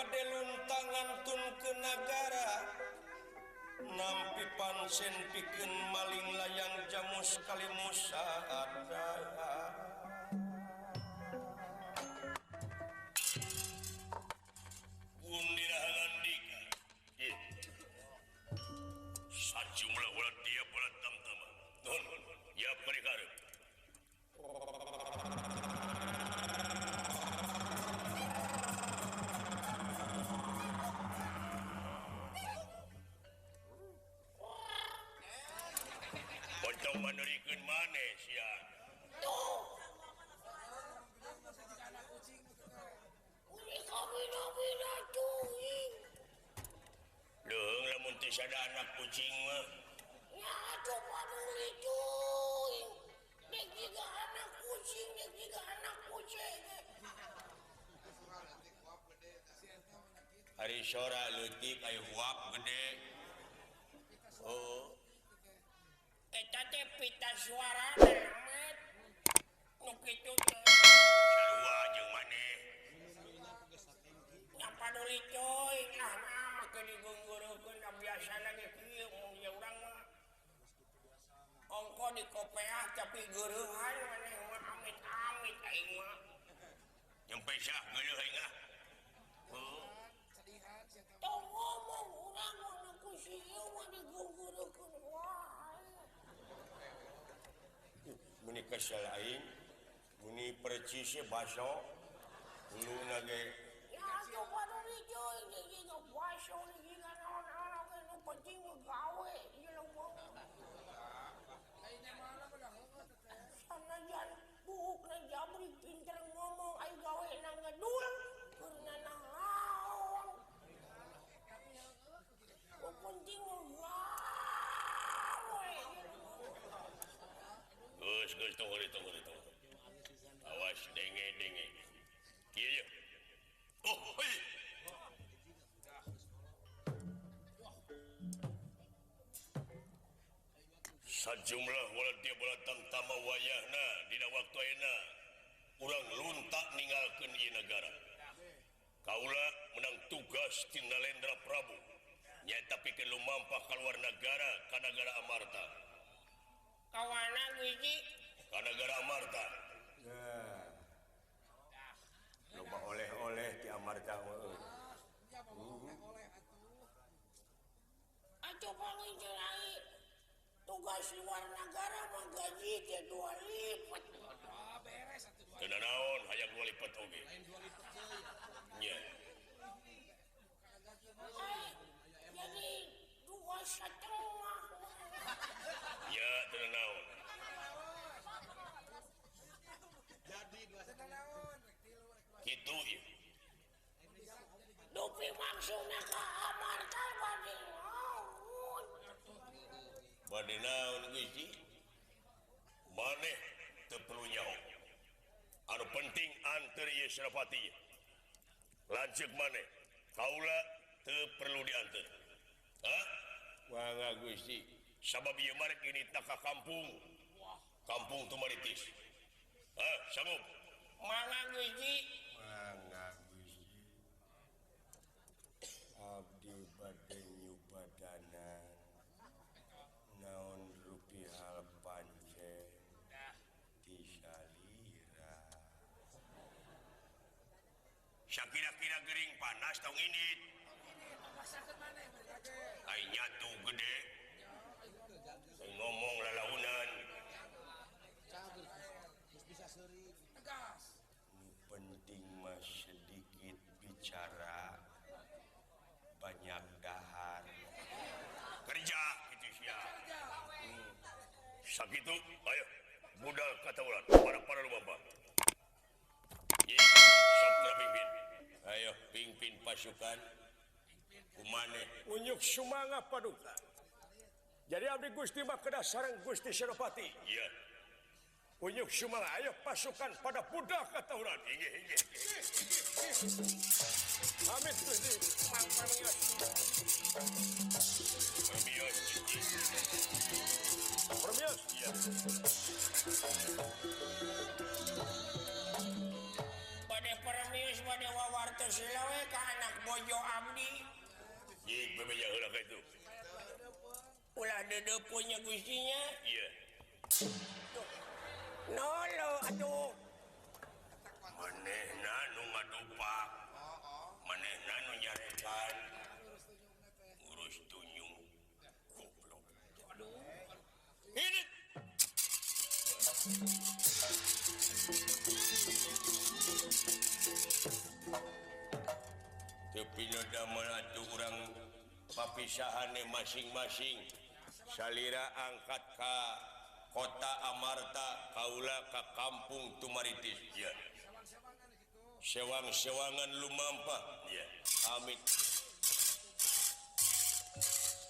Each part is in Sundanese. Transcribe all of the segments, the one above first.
badai luntangan tun ke negara nampi pansen pikeun maling layang jamu sekali musa ada undirahandika sajumlah ulah dia ulah tamtama non ya perikara Pocong manurikeun maneh sia. Leung lamun teu sada anak kucing mah. Ya atuh paduli cuy. Dek juga anak kucing, dek juga anak kucing. Ari sora leutik aya huap gede. Oh. Eta teh pita suarana amat. Nu kitu teh. Sarua jeung maneh. Ya paduli cuy. Ah mah ke digunggurukeun biasana ge kieu mun ya urang mah. Ongko di kopeah tapi geureuhan maneh mah amit-amit aing mah. Nyampe sah geuleuh aing ah. Tong ngomong urang mah ku si ieu mah digunggurukeun wae. Muni kesel aing, muni percis baso, uluna ge. Ya atuh paduli cuy, dia juga baso dia juga naon-naon ge nu penting mah gawe ieu mah. Sanajan buukna jabri pinter ngomong ai gawena ngedul keurna naon. Nu penting mah gawe. Geus tunggu. Awas denge. Kieu ye. Oh, hei. Sajumlah ulah dia bola tamtama wayahna dina waktu ayeuna urang luntak ninggalkeun ieu negara. Kaula menang tugas ti Nalendra Prabu nyaeta pikeun lumampah ka luar negara ka nagara Amarta. Kawana Guiji Ka negara Amarta. Loba oleh-oleh ti Amarta meuh. atuh panginceun ai tugas luar negara mah gaji teh 2 lipat. Teu naon hayang 2 lipat oge. Nya. Jadi 2,5. Ya teu naon. Kitu ieu. Dupi maksudna ka Amarta bade naon? Bade naon Gusti? Maneh teu perlu nyaho. Anu penting anteur ieu Senapati. Lanceuk maneh. Kaula teu perlu dianteur. Hah? Wangga Gusti. Sabab ieu mah ini tak ka kampung. Kampung Tumaritis. Hah, sanggup? Mangga Guiji. Mangga Gusti. Abdi bade nyubadanan. Naon rupi hal pancen. Tisalira. Sakira-kira gering panas tong ini. Ai nyatu gede. Saya ngomong lalaunan. Nu penting mah sedikit bicara, banyak dahar. Kerja gitu sia. Sakitu, ayo budal kataulan para lumampah. Ye, sok pimpin. Ayo pimpin pasukan. Kumane unyuk sumanga paduka. Jadi abdi Gusti mah kedah sareng Gusti Senopati. Iya. Unyuk sumanga ayo pasukan pada budak kataulan. Inggih. Amit Gusti. Permios. Iya. Bade permios bade wawarta atas silawe ka anak bojo abdi. Jik bebeja heula ka itu. Ulah dedepunya gustinya. Iya. Nolo atuh. Manehna nu ngadupak. Manehna nu nyarekan. Urus tunyung. Goblok. Ini. Tapi noda menatu orang papisahane masing-masing. Salira angkat ka kota Amarta, kaula ka kampung Tumaritis. Ya. Sewang-sewangan lumampah. Ya. Amit.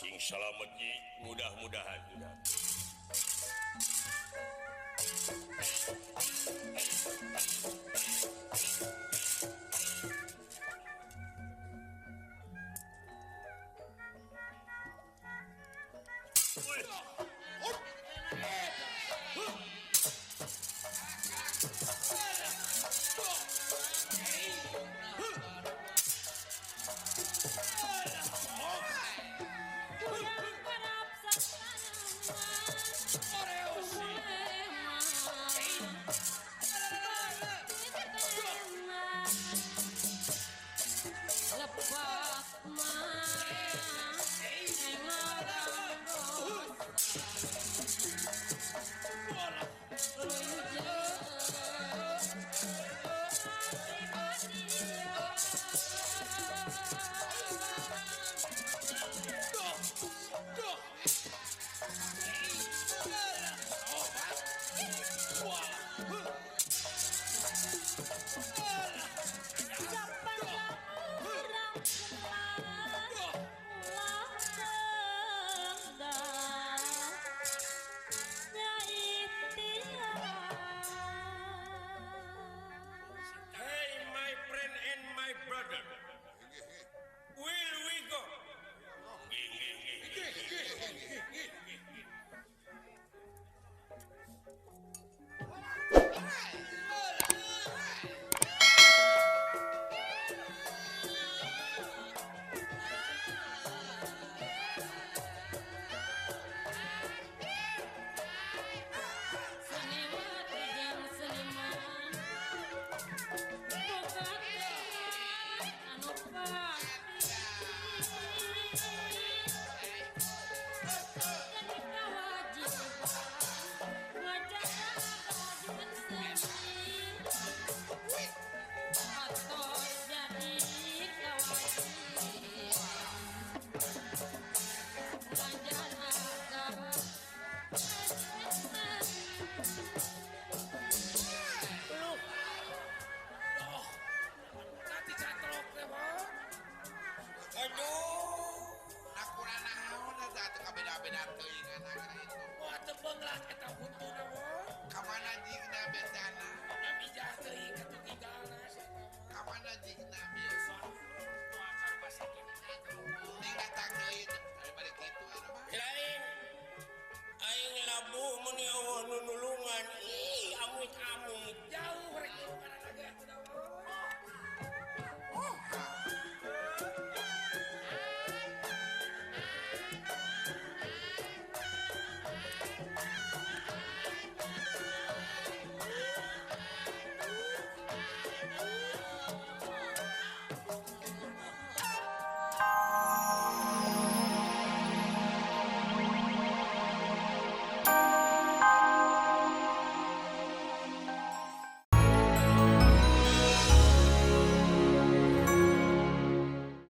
Cing salamet ji, mudah-mudahan.